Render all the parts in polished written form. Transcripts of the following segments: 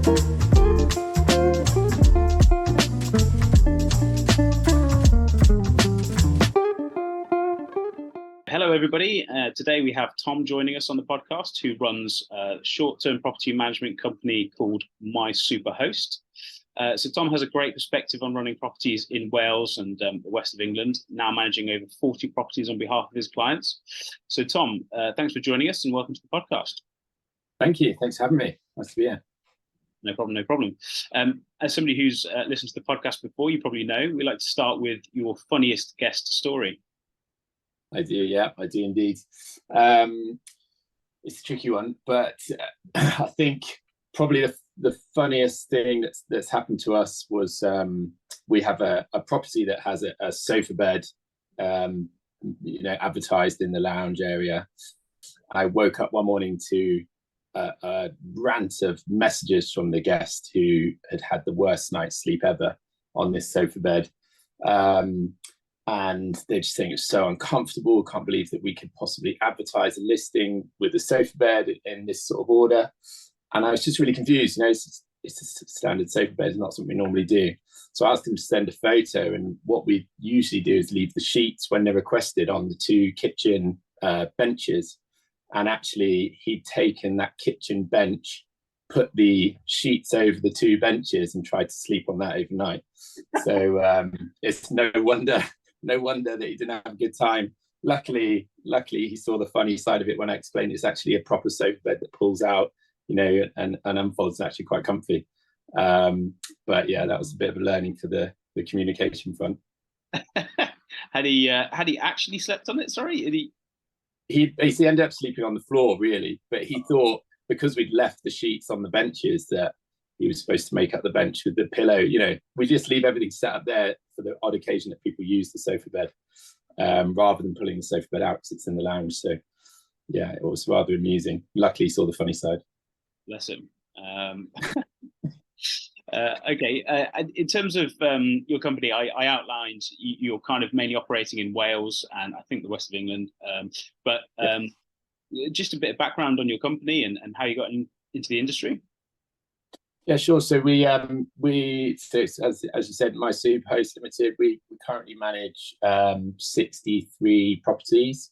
Hello, everybody. Today we have Tom joining us on the podcast, who runs a short-term property management company called My Superhost. So Tom has a great perspective on running properties in Wales and the west of England, now managing over 40 properties on behalf of his clients. So Tom, thanks for joining us and welcome to the podcast. Thank you. Thanks for having me. Nice to be here. No problem, no problem. As somebody who's listened to the podcast before, you probably know, we like to start with your funniest guest story. I do, yeah, I do indeed. It's a tricky one, but I think probably the funniest thing that's happened to us was we have a property that has a sofa bed, advertised in the lounge area. I woke up one morning to a rant of messages from the guest who had the worst night's sleep ever on this sofa bed. And they're just saying it's so uncomfortable. Can't believe that we could possibly advertise a listing with a sofa bed in this sort of order. And I was just really confused. It's a standard sofa bed, it's not something we normally do. So I asked him to send a photo, and what we usually do is leave the sheets when they're requested on the two kitchen benches. And actually, he'd taken that kitchen bench, put the sheets over the two benches, and tried to sleep on that overnight. So it's no wonder that he didn't have a good time. Luckily, he saw the funny side of it when I explained it's actually a proper sofa bed that pulls out, and unfolds, actually quite comfy. But yeah, that was a bit of a learning for the communication front. Had he actually slept on it? Sorry, he basically ended up sleeping on the floor, really. But he thought because we'd left the sheets on the benches that he was supposed to make up the bench with the pillow. We just leave everything set up there for the odd occasion that people use the sofa bed, rather than pulling the sofa bed out because it's in the lounge. So yeah, it was rather amusing. Luckily, he saw the funny side. Bless him. Okay. In terms of your company, I outlined you're kind of mainly operating in Wales and I think the west of England. But just a bit of background on your company and how you got into the industry. Yeah, sure. So so as you said, My Superhost Limited, we currently manage 63 properties,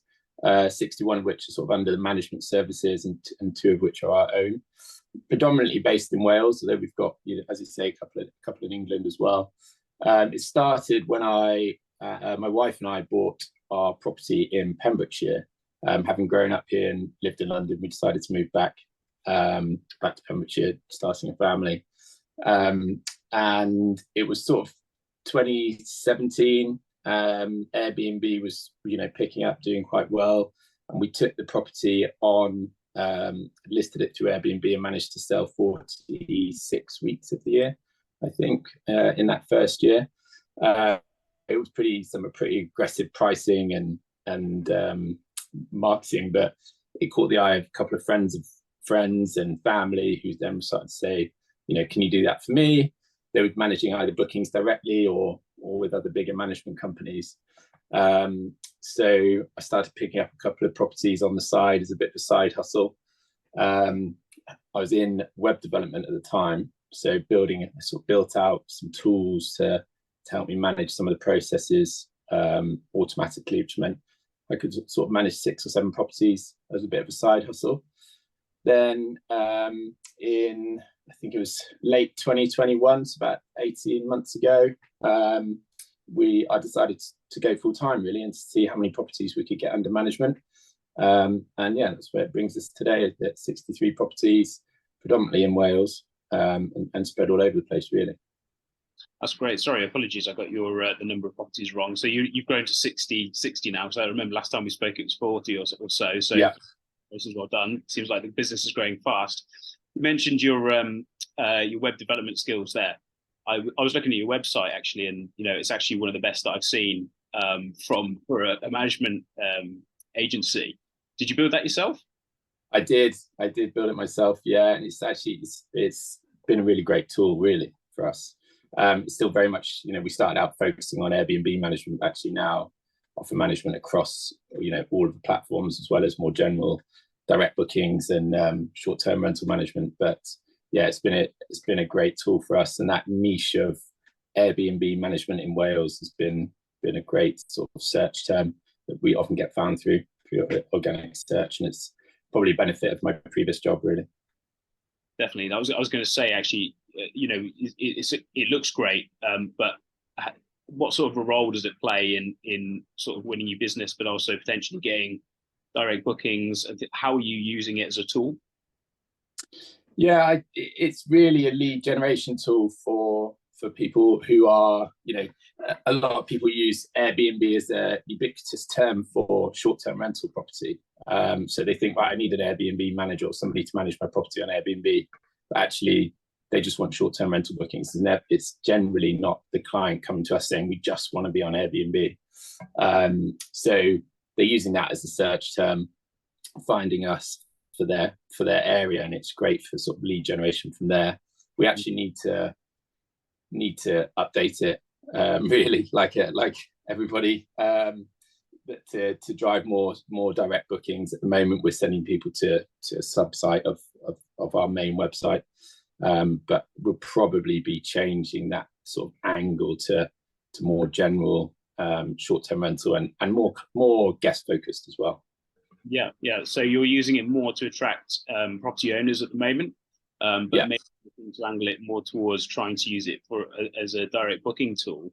61 of which are sort of under the management services, and 2 of which are our own. Predominantly based in Wales, although we've got, as you say, a couple in England as well. It started when my wife and I bought our property in Pembrokeshire. Having grown up here and lived in London, we decided to move back to Pembrokeshire, starting a family. And it was sort of 2017. Airbnb was, picking up, doing quite well, and we took the property on. Listed it through Airbnb and managed to sell 46 weeks of the year, I think, in that first year. It was pretty aggressive pricing and marketing, but it caught the eye of a couple of friends and family who then started to say, can you do that for me? They were managing either bookings directly or with other bigger management companies. So I started picking up a couple of properties on the side as a bit of a side hustle. I was in web development at the time, so built out some tools to help me manage some of the processes automatically, which meant I could sort of manage 6 or 7 properties as a bit of a side hustle. Then in, I think it was late 2021, so about 18 months ago, I decided to go full time, really, and to see how many properties we could get under management. And yeah, that's where it brings us today, at 63 properties, predominantly in Wales, and spread all over the place, really. That's great. Sorry, apologies, I got your the number of properties wrong. So you've grown to 60 now. So I remember last time we spoke it was 40 or so. So yeah, this is well done. Seems like the business is growing fast. You mentioned your web development skills there. I was looking at your website actually, and it's actually one of the best that I've seen for a management agency. Did you build that yourself? I did build it myself, yeah, and it's been a really great tool, really, for us. It's still very much, we started out focusing on Airbnb management, actually now offer management across, all of the platforms, as well as more general direct bookings and short-term rental management. But yeah, it's been a great tool for us, and that niche of Airbnb management in Wales has been a great sort of search term that we often get found through organic search, and it's probably a benefit of my previous job, really. Definitely. I was going to say, actually, it looks great, but what sort of a role does it play in sort of winning your business, but also potentially getting direct bookings? How are you using it as a tool? Yeah, it's really a lead generation tool for people who are, a lot of people use Airbnb as a ubiquitous term for short-term rental property. So they think, right, I need an Airbnb manager or somebody to manage my property on Airbnb, but actually they just want short-term rental bookings. And it's generally not the client coming to us saying, we just want to be on Airbnb. So they're using that as a search term, finding us for their area, and it's great for sort of lead generation from there. We actually need to update it, really, like everybody, but to drive more direct bookings. At the moment, we're sending people to a subsite of our main website, but we'll probably be changing that sort of angle to more general short-term rental and more guest focused as well. Yeah. So you're using it more to attract property owners at the moment, but yeah. maybe looking to angle it more towards trying to use it as a direct booking tool.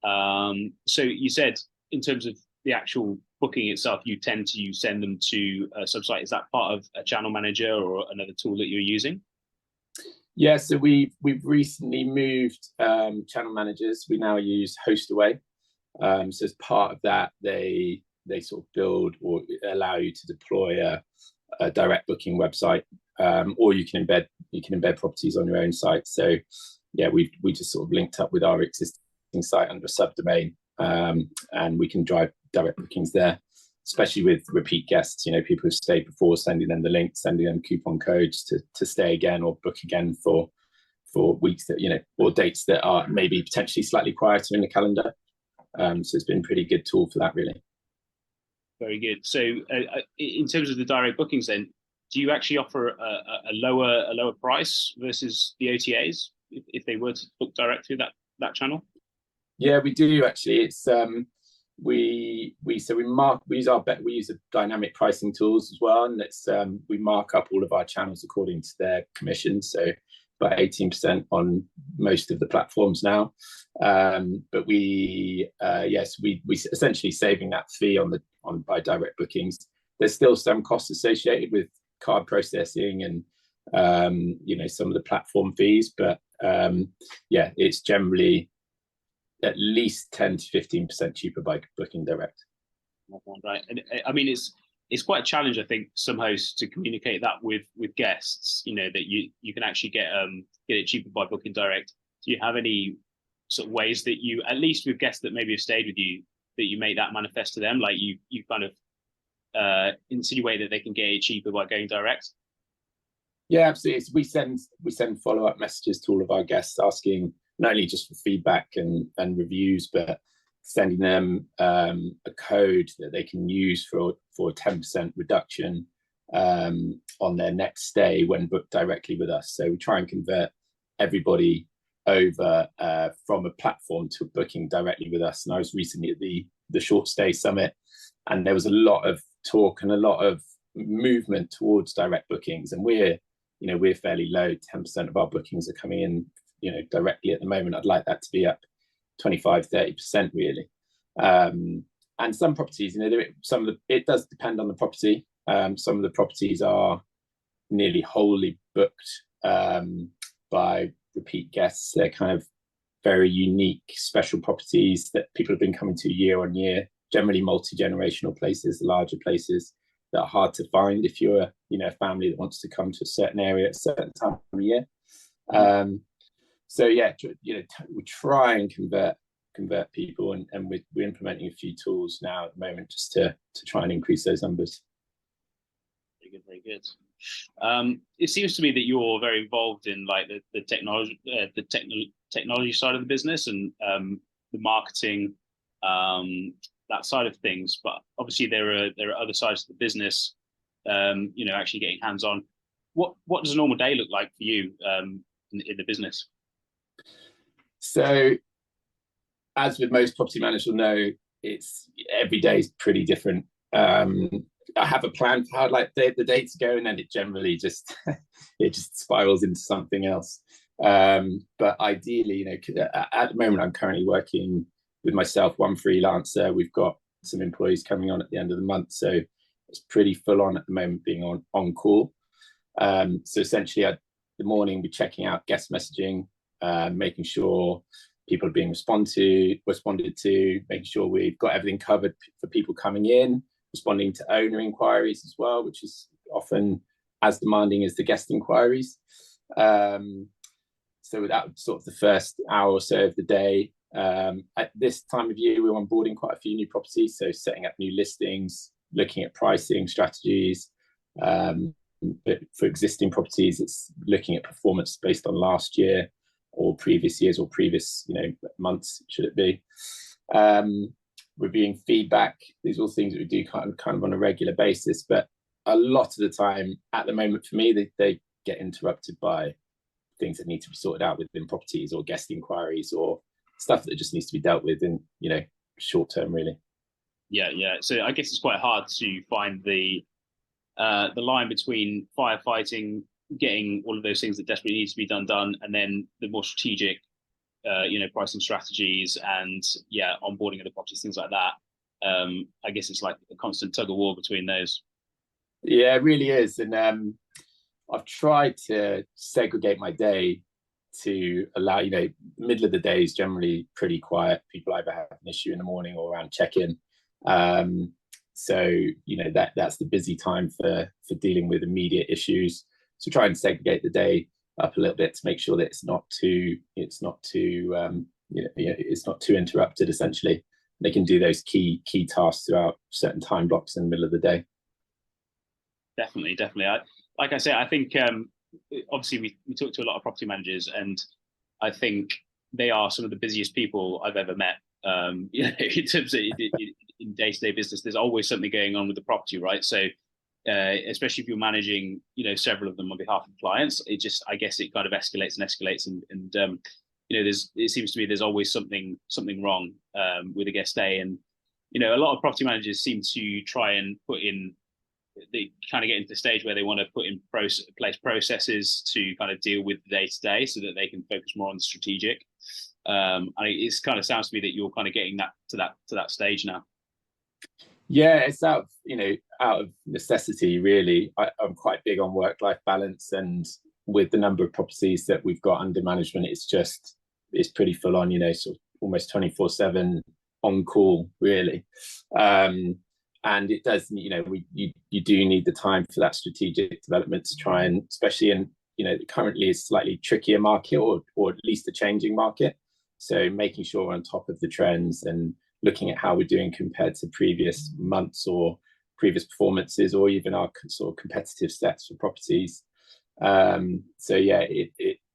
So you said, in terms of the actual booking itself, you tend to send them to a subsite. Is that part of a channel manager or another tool that you're using? Yeah, so we've recently moved channel managers. We now use Hostaway. So as part of that, they sort of build or allow you to deploy a direct booking website, or you can embed properties on your own site. So yeah, we just sort of linked up with our existing site under a subdomain, and we can drive direct bookings there, especially with repeat guests. People who've stayed before, sending them the link, sending them coupon codes to stay again or book again for weeks that or dates that are maybe potentially slightly quieter in the calendar. So it's been a pretty good tool for that, really. Very good. So in terms of the direct bookings, then, do you actually offer a lower price versus the OTAs if they were to book direct through that channel? Yeah, we do actually. It's we use a dynamic pricing tools as well, and it's we mark up all of our channels according to their commission. So about 18% on most of the platforms now, but we essentially saving that fee on by direct bookings. There's still some costs associated with card processing and some of the platform fees, but it's generally at least 10 to 15% cheaper by booking direct. Right, and I mean it's quite a challenge, I think, some hosts to communicate that with guests. That you can actually get it cheaper by booking direct. Do you have any sort of ways that you, at least with guests that maybe have stayed with you, that you make that manifest to them, like you kind of insinuate that they can get it cheaper by going direct? Yeah, absolutely. We send follow-up messages to all of our guests, asking not only just for feedback and reviews, but sending them a code that they can use for a 10% reduction on their next stay when booked directly with us. So we try and convert everybody over from a platform to booking directly with us. And I was recently at the Short Stay Summit, and there was a lot of talk and a lot of movement towards direct bookings, and we're fairly low. 10% of our bookings are coming in directly at the moment. I'd like that to be up 25-30% really. And some properties, it does depend on the property. Some of the properties are nearly wholly booked by repeat guests. They're kind of very unique, special properties that people have been coming to year on year, generally multi-generational places, larger places that are hard to find if you're a family that wants to come to a certain area at a certain time of year. So yeah, we try and convert people, and we're implementing a few tools now at the moment just to try and increase those numbers. Very good. It seems to me that you're very involved in like the technology side of the business and the marketing, that side of things. But obviously there are other sides of the business, actually getting hands on what does a normal day look like for you in the business? So, as with most property managers will know, it's every day is pretty different. I have a plan for how I'd like the day to go, and then it generally just it just spirals into something else. But ideally, at the moment, I'm currently working with myself, one freelancer. We've got some employees coming on at the end of the month, so it's pretty full on at the moment, being on call. So essentially, the morning be checking out guest messaging, making sure people are being responded to, making sure we've got everything covered for people coming in, responding to owner inquiries as well, which is often as demanding as the guest inquiries. So that was sort of the first hour or so of the day. At this time of year, we're onboarding quite a few new properties, so setting up new listings, looking at pricing strategies. But for existing properties, it's looking at performance based on last year or previous years or previous months, should it be. Reviewing feedback. These are all things that we do kind of on a regular basis, but a lot of the time at the moment for me, they get interrupted by things that need to be sorted out within properties or guest inquiries or stuff that just needs to be dealt with in short term, really. Yeah. So I guess it's quite hard to find the line between firefighting, getting all of those things that desperately need to be done, and then the more strategic, pricing strategies and onboarding of the properties, things like that. I guess it's like a constant tug of war between those. Yeah, it really is. And I've tried to segregate my day to allow, middle of the day is generally pretty quiet. People either have an issue in the morning or around check-in. So, that's the busy time for dealing with immediate issues. So try and segregate the day up a little bit to make sure that it's not too interrupted, essentially. They can do those key tasks throughout certain time blocks in the middle of the day. Definitely. Like I say, I think obviously we talk to a lot of property managers, and I think they are some of the busiest people I've ever met. In terms of in day-to-day business, there's always something going on with the property, right? So especially if you're managing, several of them on behalf of clients, I guess it kind of escalates and it seems to me there's always something wrong with a guest day. And a lot of property managers seem to try and they kind of get into the stage where they want to put in place processes to kind of deal with the day to day so that they can focus more on the strategic. And it kind of sounds to me that you're kind of getting to that stage now. Yeah, it's out of necessity, really. I'm quite big on work-life balance, and with the number of properties that we've got under management, it's pretty full on, sort of almost 24/7 on call, really. And it does, you do need the time for that strategic development to try and, especially in, currently is slightly trickier market or at least a changing market. So making sure we're on top of the trends and looking at how we're doing compared to previous months or previous performances, or even our sort of competitive sets for properties. So yeah,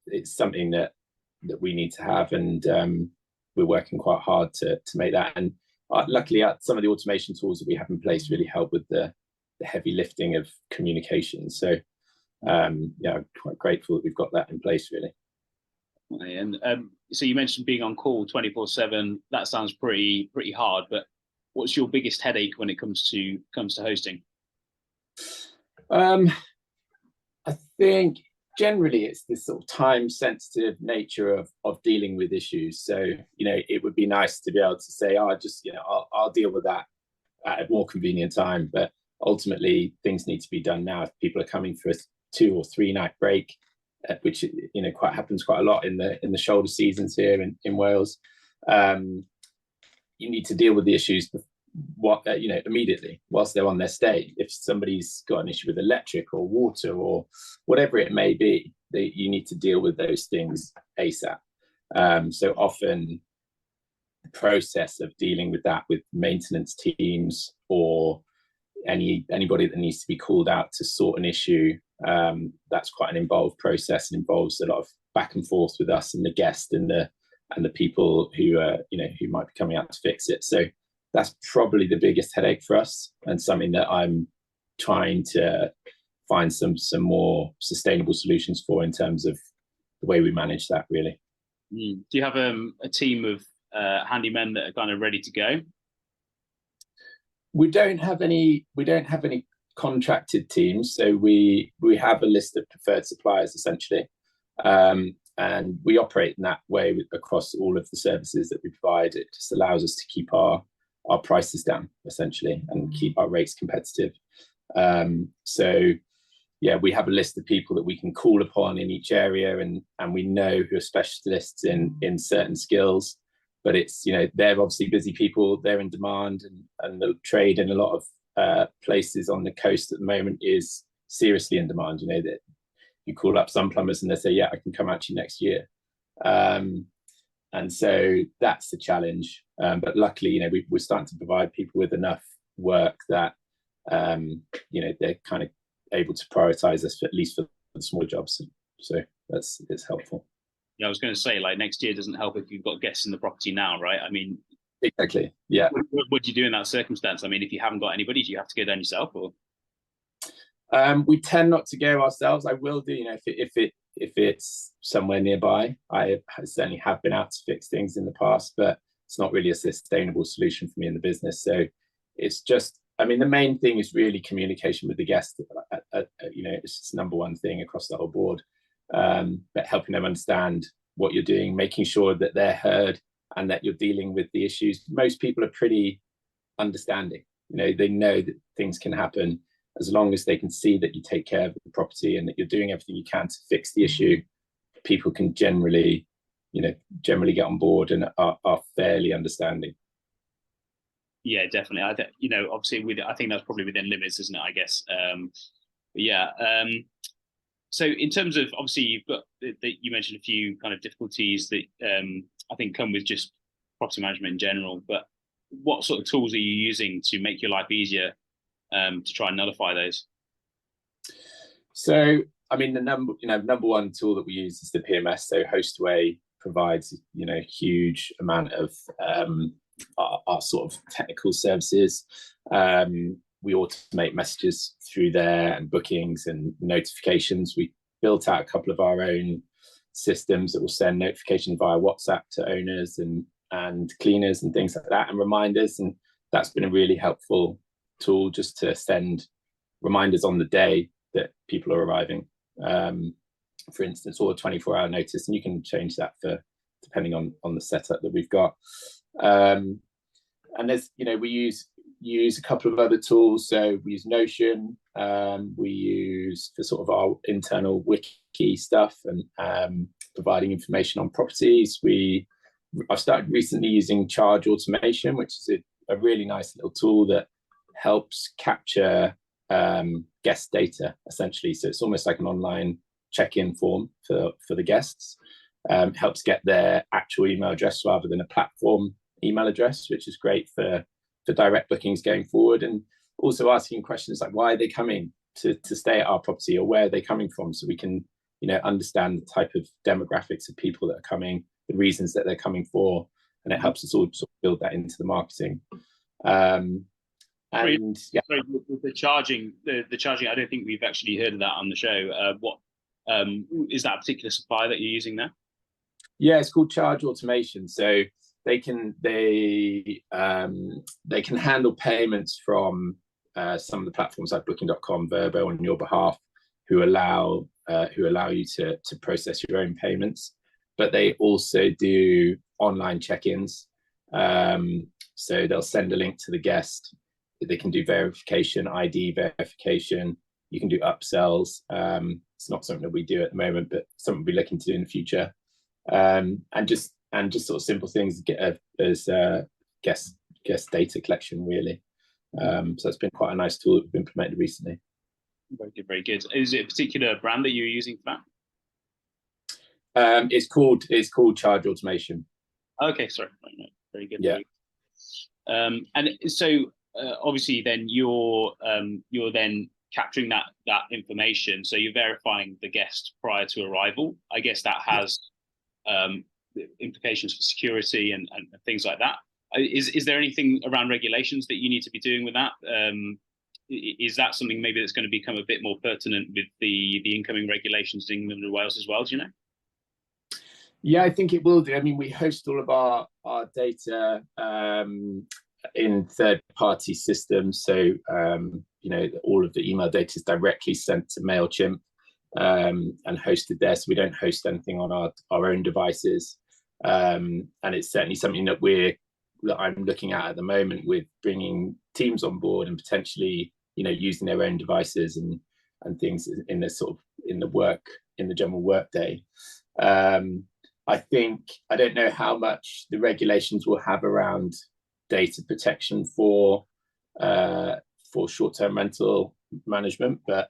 it's something that we need to have, and we're working quite hard to make that. And luckily, some of the automation tools that we have in place really help with the heavy lifting of communication. So I'm quite grateful that we've got that in place, really. And so you mentioned being on call 24/7. That sounds pretty hard. But what's your biggest headache when it comes to hosting? I think generally it's this sort of time-sensitive nature of dealing with issues. So it would be nice to be able to say, I'll deal with that at a more convenient time. But ultimately, things need to be done now. If people are coming for a 2 or 3 night break, which happens quite a lot in the shoulder seasons here in Wales, you need to deal with the issues immediately whilst they're on their stay. If somebody's got an issue with electric or water or whatever it may be, you need to deal with those things ASAP. So often the process of dealing with that with maintenance teams or anybody that needs to be called out to sort an issue, that's quite an involved process, and involves a lot of back and forth with us and the guest and the people who might be coming out to fix it. So that's probably the biggest headache for us, and something that I'm trying to find some more sustainable solutions for in terms of the way we manage that, really. Do you have a team of handymen that are kind of ready to go? We don't have any contracted teams, so we have a list of preferred suppliers essentially, and we operate in that way across all of the services that we provide. It just allows us to keep our prices down essentially and keep our rates competitive. So yeah, we have a list of people that we can call upon in each area, and we know who are specialists in certain skills. But it's, you know, they're obviously busy people, they're in demand, and the trade in a lot of places on the coast at the moment is seriously in demand. You know, that you call up some plumbers and they say, yeah, I can come out to you next year. And so that's the challenge. But luckily, you know, we're starting to provide people with enough work that, you know, they're kind of able to prioritize us, at least for the small jobs. So it's helpful. Yeah, I was going to say, like, next year doesn't help if you've got guests in the property now, right? I mean, exactly. Yeah. What do you do in that circumstance? I mean, if you haven't got anybody, do you have to go down yourself, or? We tend not to go ourselves. I will do, you know, if it's somewhere nearby. I certainly have been out to fix things in the past, but it's not really a sustainable solution for me in the business. So it's just, I mean, the main thing is really communication with the guest. You know, it's just number one thing across the whole board. But helping them understand what you're doing, making sure that they're heard and that you're dealing with the issues. Most people are pretty understanding. You know, they know that things can happen as long as they can see that you take care of the property and that you're doing everything you can to fix the issue. People can generally get on board and are fairly understanding. Yeah, definitely. You know, obviously, I think that's probably within limits, isn't it? I guess. Yeah. So in terms of, obviously, you've got you mentioned a few kind of difficulties that I think come with just property management in general. But what sort of tools are you using to make your life easier to try and nullify those? So, I mean, the number one tool that we use is the PMS. So Hostway provides, you know, huge amount of our sort of technical services. We automate messages through there and bookings and notifications. We built out a couple of our own systems that will send notifications via WhatsApp to owners and cleaners and things like that, and reminders. And that's been a really helpful tool just to send reminders on the day that people are arriving, for instance, or a 24-hour notice. And you can change that for depending on the setup that we've got. And there's, you know, we use a couple of other tools. So we use Notion, we use for sort of our internal wiki stuff and providing information on properties. I've started recently using Charge Automation, which is a really nice little tool that helps capture guest data essentially. So it's almost like an online check-in form for the guests. Helps get their actual email address rather than a platform email address, which is great for direct bookings going forward, and also asking questions like, why are they coming to stay at our property, or where are they coming from, so we can, you know, understand the type of demographics of people that are coming, the reasons that they're coming for, and it helps us all sort of build that into the marketing. And yeah, sorry, with the charging, I don't think we've actually heard of that on the show. What is that particular supplier that you're using there? Yeah, it's called Charge Automation. So they can handle payments from some of the platforms like Booking.com, Verbo on your behalf, who allow you to process your own payments. But they also do online check-ins. So they'll send a link to the guest. They can do verification, ID verification. You can do upsells. It's not something that we do at the moment, but something we'll be looking to do in the future. And just sort of simple things as guest data collection, really. So it's been quite a nice tool that we've implemented recently. Very good, very good. Is it a particular brand that you're using for that? It's called Charge Automation. Okay, sorry. Very good. Yeah. And so obviously, then you're then capturing that information. So you're verifying the guest prior to arrival. I guess that has implications for security and things like that. Is there anything around regulations that you need to be doing with that? is that something maybe that's going to become a bit more pertinent with the incoming regulations in England and Wales as well? Do you know? Yeah, I think it will do. I mean, we host all of our data in third-party systems, so you know, all of the email data is directly sent to MailChimp and hosted there. So we don't host anything on our own devices, and it's certainly something that I'm looking at the moment, with bringing teams on board and potentially, you know, using their own devices and things in the sort of in the general work day. I think, I don't know how much the regulations will have around data protection for short-term rental management, but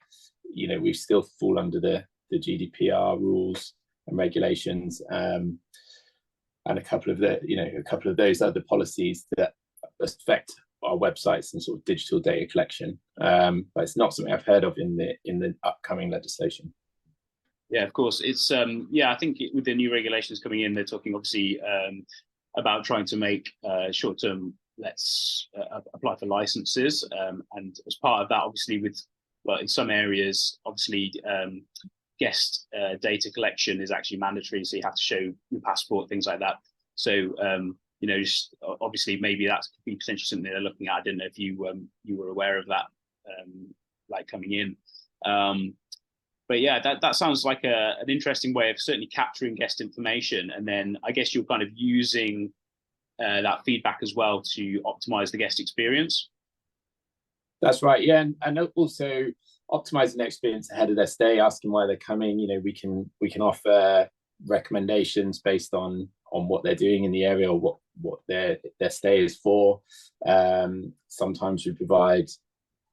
you know, we still fall under the GDPR rules and regulations, and a couple of those other policies that affect our websites and sort of digital data collection. But it's not something I've heard of in the upcoming legislation. Yeah, of course. It's I think with the new regulations coming in, they're talking obviously about trying to make short-term lets apply for licenses, and as part of that, obviously, in some areas, obviously, guest data collection is actually mandatory, so you have to show your passport, things like that. So you know, just obviously, maybe that could be potentially something they're looking at. I didn't know if you were aware of that, like coming in. But yeah, that sounds like an interesting way of certainly capturing guest information, and then I guess you're kind of using that feedback as well to optimize the guest experience. That's right, yeah, and also optimizing the experience ahead of their stay, asking why they're coming. You know, we can offer recommendations based on what they're doing in the area, or what their stay is for. Sometimes we provide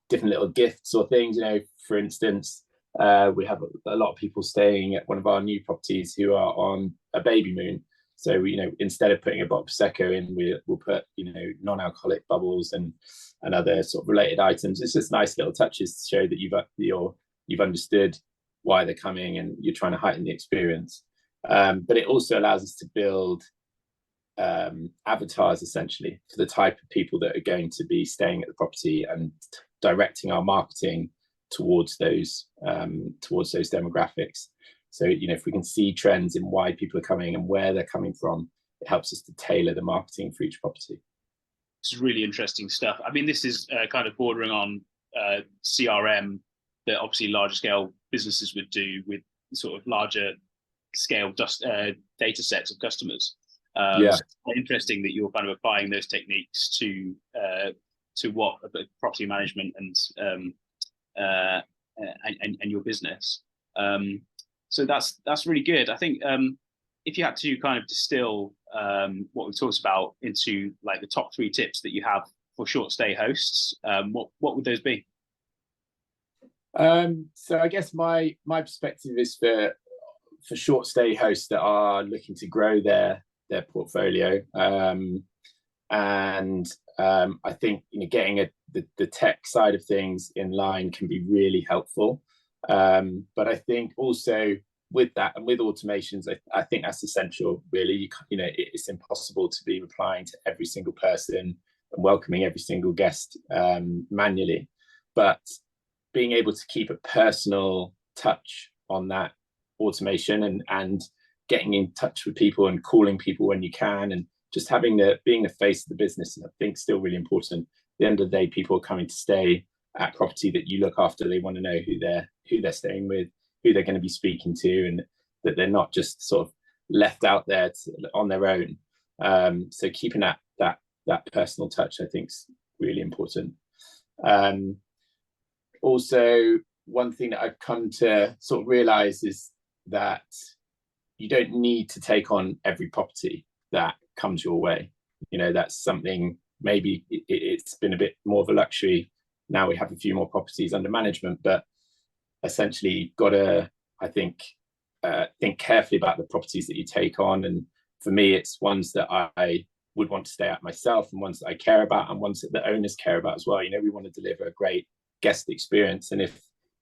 different little gifts or things. You know, for instance, we have a lot of people staying at one of our new properties who are on a baby moon. So, you know, instead of putting a bottle of Prosecco in, we'll put, you know, non-alcoholic bubbles and other sort of related items. It's just nice little touches to show that you've understood why they're coming and you're trying to heighten the experience. But it also allows us to build avatars, essentially, for the type of people that are going to be staying at the property, and directing our marketing towards those demographics. So, you know, if we can see trends in why people are coming and where they're coming from, it helps us to tailor the marketing for each property. This is really interesting stuff. I mean, this is kind of bordering on CRM that obviously larger scale businesses would do with sort of larger scale data sets of customers. So it's interesting that you're kind of applying those techniques to what property management and your business. So that's really good. I think if you had to kind of distill what we've talked about into like the top 3 tips that you have for short stay hosts, what would those be? So I guess my perspective is for short stay hosts that are looking to grow their portfolio, and I think, you know, getting the tech side of things in line can be really helpful. But I think also with that and with automations, I think that's essential, really. You know, it's impossible to be replying to every single person and welcoming every single guest manually, but being able to keep a personal touch on that automation and getting in touch with people and calling people when you can, and just being the face of the business, I think, still really important. At the end of the day, people are coming to stay at property that you look after. They want to know who they're staying with, who they're going to be speaking to, and that they're not just sort of left out there on their own. So keeping that personal touch, I think, is really important. Also, one thing that I've come to sort of realize is that you don't need to take on every property that comes your way. You know, that's something, maybe it's been a bit more of a luxury. Now we have a few more properties under management, but essentially you've got to, I think carefully about the properties that you take on. And for me, it's ones that I would want to stay at myself, and ones that I care about, and ones that the owners care about as well. You know, we want to deliver a great guest experience, and if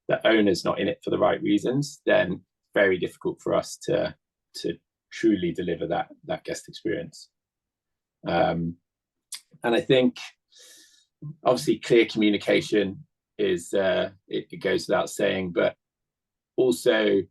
the owner's not in it for the right reasons, then very difficult for us to truly deliver that guest experience. And I think obviously clear communication it goes without saying, but also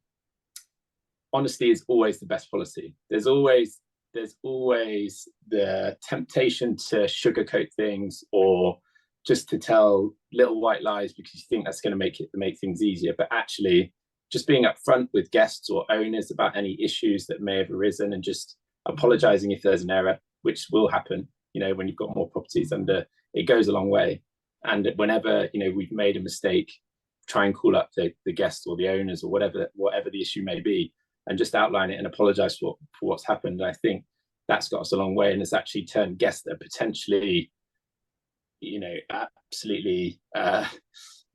honesty is always the best policy. There's always the temptation to sugarcoat things, or just to tell little white lies because you think that's going to make things easier. But actually, just being upfront with guests or owners about any issues that may have arisen, and just apologizing if there's an error, which will happen, when you've got more properties under, it goes a long way. And whenever, we've made a mistake, try and call up the guests or the owners or whatever the issue may be, and just outline it and apologize for what's happened. I think that's got us a long way, and it's actually turned guests that potentially, absolutely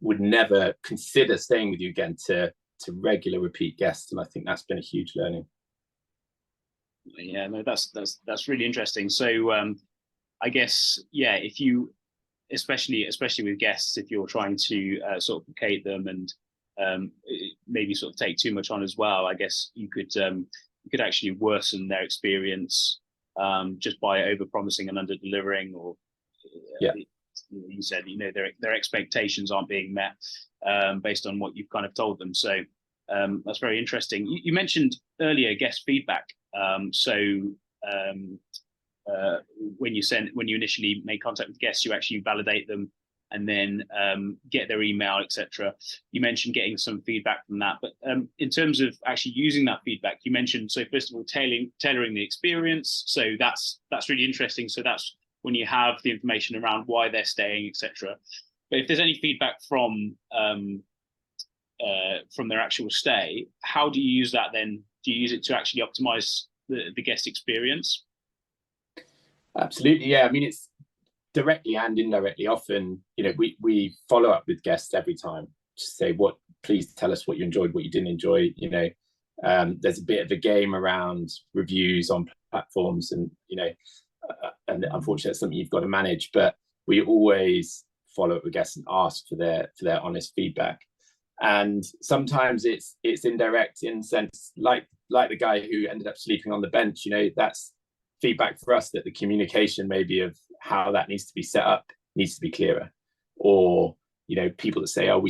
would never consider staying with you again to regular repeat guests. And I think that's been a huge learning. Yeah, no, that's really interesting. So I guess, yeah, if you, especially with guests, if you're trying to sort of placate them and maybe sort of take too much on as well, I guess you could actually worsen their experience just by over promising and under delivering, or you said their expectations aren't being met based on what you've kind of told them. So that's very interesting. You mentioned earlier guest feedback. When you initially make contact with guests, you actually validate them and then get their email, etc. You mentioned getting some feedback from that, but in terms of actually using that feedback, you mentioned, so first of all, tailoring the experience. So that's really interesting. So that's when you have the information around why they're staying, etc. But if there's any feedback from their actual stay, how do you use that then? Do you use it to actually optimize the guest experience? Absolutely, yeah. I mean, it's directly and indirectly. Often, we follow up with guests every time to say, please tell us what you enjoyed, what you didn't enjoy. There's a bit of a game around reviews on platforms, and and unfortunately, it's something you've got to manage. But we always follow up with guests and ask for their honest feedback. And sometimes it's indirect, in the sense like the guy who ended up sleeping on the bench. That's feedback for us, that the communication maybe of how that needs to be set up needs to be clearer. Or people that say, it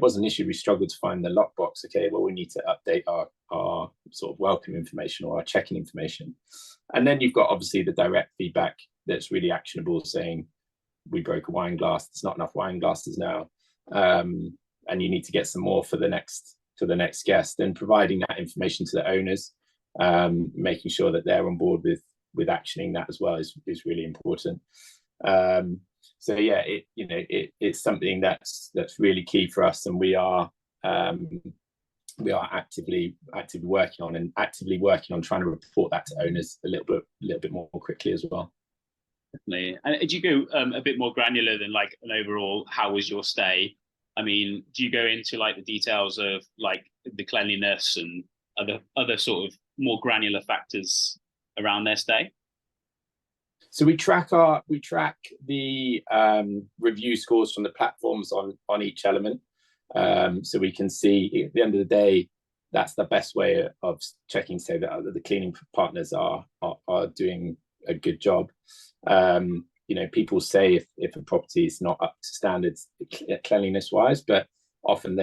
was an issue, we struggled to find the lockbox. Okay, well, we need to update our sort of welcome information or our check-in information. And then you've got obviously the direct feedback that's really actionable, saying we broke a wine glass, there's not enough wine glasses now, and you need to get some more for the next guest. And providing that information to the owners, making sure that they're on board with actioning that as well is really important. So yeah, it's something that's really key for us, and we are actively working on trying to report that to owners a little bit more quickly as well. Definitely. And did you go a bit more granular than like an overall, how was your stay? I mean, do you go into like the details of like the cleanliness and other sort of more granular factors around their stay? So we track the review scores from the platforms on each element, so we can see at the end of the day, that's the best way of checking, say that the cleaning partners are doing a good job. People say if a property is not up to standards cleanliness wise, but often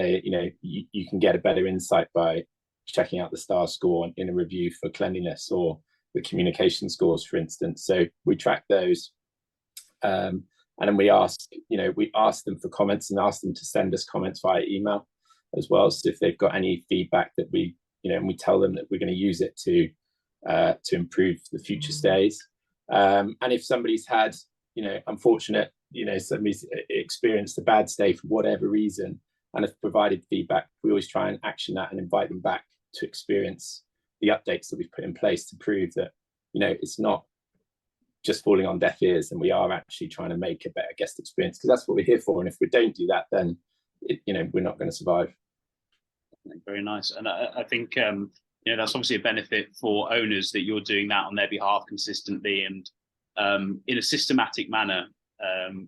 you can get a better insight by checking out the star score in a review for cleanliness, or the communication scores, for instance. So we track those, and then we ask them for comments, and ask them to send us comments via email as well. So if they've got any feedback that and we tell them that we're going to use it to improve the future stays. And if somebody's had, unfortunate, somebody's experienced a bad stay for whatever reason and have provided feedback, we always try and action that and invite them back to experience the updates that we've put in place to prove that, it's not just falling on deaf ears, and we are actually trying to make a better guest experience, because that's what we're here for. And if we don't do that, then, we're not going to survive. Very nice. And I think, that's obviously a benefit for owners, that you're doing that on their behalf consistently and in a systematic manner,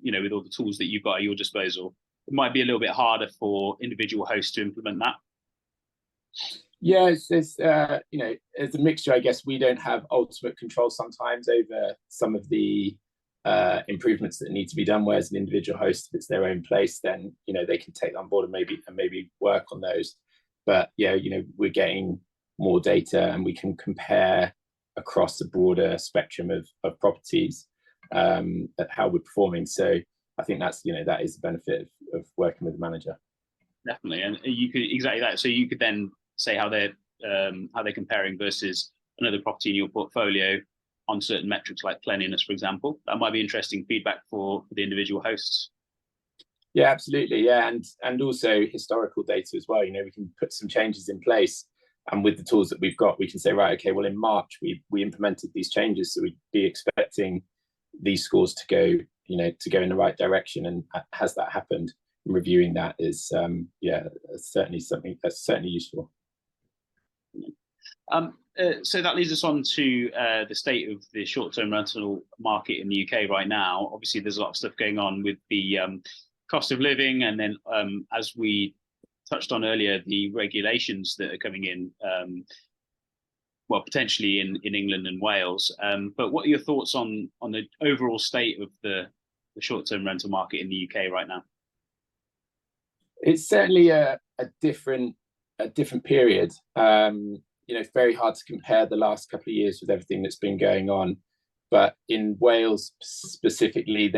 with all the tools that you've got at your disposal. It might be a little bit harder for individual hosts to implement that. Yeah, it's a mixture. I guess we don't have ultimate control sometimes over some of the improvements that need to be done. Whereas an individual host, if it's their own place, then they can take that on board and maybe work on those. But yeah, we're getting more data and we can compare across a broader spectrum of properties at how we're performing. So I think that's that is the benefit of working with a manager. Definitely, and you could exactly that. So you could then say how they're comparing versus another property in your portfolio on certain metrics like cleanliness, for example. That might be interesting feedback for the individual hosts. Yeah, absolutely. Yeah, and also historical data as well. We can put some changes in place, and with the tools that we've got, we can say, right, okay, well, in March we implemented these changes, so we'd be expecting these scores to go in the right direction. And has that happened? And reviewing that is certainly something that's certainly useful. So that leads us on to the state of the short-term rental market in the UK right now. Obviously, there's a lot of stuff going on with the cost of living, and then as we touched on earlier, the regulations that are coming in, potentially in England and Wales. But what are your thoughts on the overall state of the short-term rental market in the UK right now? It's certainly a different period. It's very hard to compare the last couple of years with everything that's been going on. But in Wales specifically,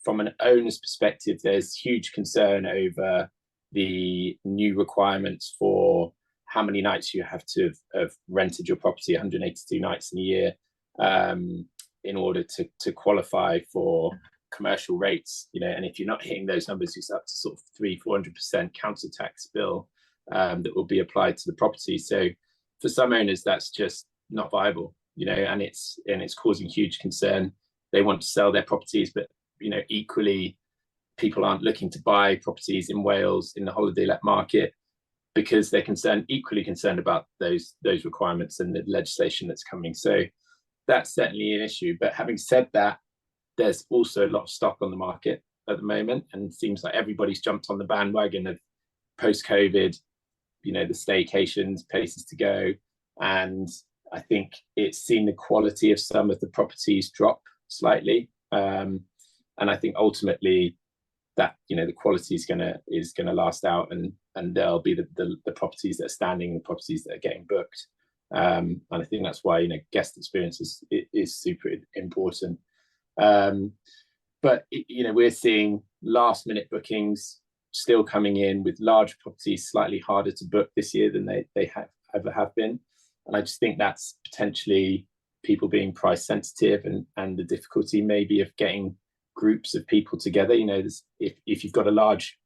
from an owner's perspective, there's huge concern over the new requirements for how many nights you have to have rented your property, 182 nights in a year, in order to qualify for commercial rates. And if you're not hitting those numbers, it's up to sort of 300-400% council tax bill that will be applied to the property. So for some owners, that's just not viable, and it's causing huge concern. They want to sell their properties, but equally, people aren't looking to buy properties in Wales in the holiday let market because they're equally concerned about those requirements and the legislation that's coming. So that's certainly an issue. But having said that, there's also a lot of stock on the market at the moment, and it seems like everybody's jumped on the bandwagon of post-COVID, the staycations, places to go. And I think it's seen the quality of some of the properties drop slightly. And I think ultimately that, the quality is gonna last out, and there'll be the properties that are standing, the properties that are getting booked. And I think that's why, guest experience is super important. But we're seeing last minute bookings still coming in, with large properties slightly harder to book this year than they ever have been. And I just think that's potentially people being price sensitive, and the difficulty maybe of getting groups of people together. If you've got a large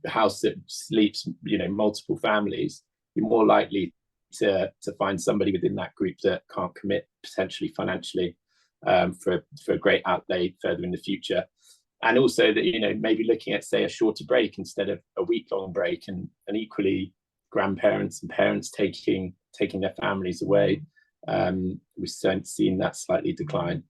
house that sleeps multiple families, you're more likely to find somebody within that group that can't commit potentially financially for a great outlay further in the future. And also that maybe looking at, say, a shorter break instead of a week-long break, and equally grandparents and parents taking their families away. We've seen that slightly decline.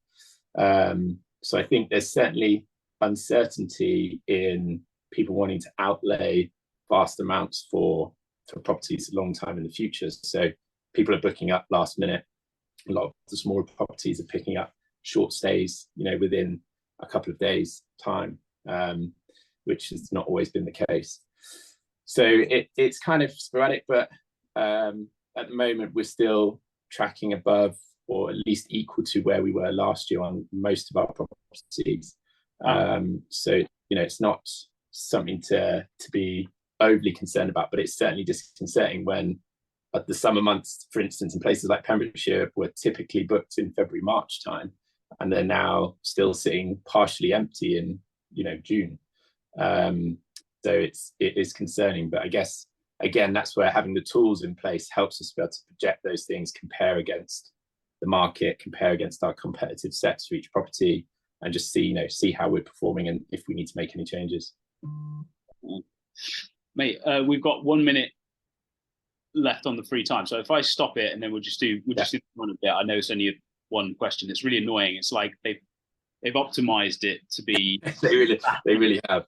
So I think there's certainly uncertainty in people wanting to outlay vast amounts for properties a long time in the future. So people are booking up last minute. A lot of the smaller properties are picking up short stays, within a couple of days time, which has not always been the case. So it's kind of sporadic, but at the moment we're still tracking above or at least equal to where we were last year on most of our properties. So it's not something to be overly concerned about, but it's certainly disconcerting when the summer months, for instance, in places like Pembrokeshire, were typically booked in February, March time, and they're now still sitting partially empty in June. So it is concerning, but I guess again that's where having the tools in place helps us be able to project those things, compare against the market, compare against our competitive sets for each property, and just see how we're performing and if we need to make any changes. Mate, we've got 1 minute left on the free time, so if I stop it and then we'll just do one a bit. I know it's only one question. It's really annoying. It's like they've optimized it to be they really have.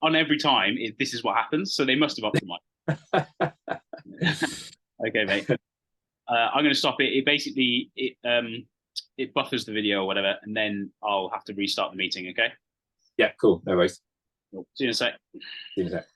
On every time this is what happens, so they must have optimized. Okay, mate. I'm going to stop it. It basically it buffers the video or whatever, and then I'll have to restart the meeting. Okay. Yeah, cool. No worries. Cool. See you in a sec. See you in a sec.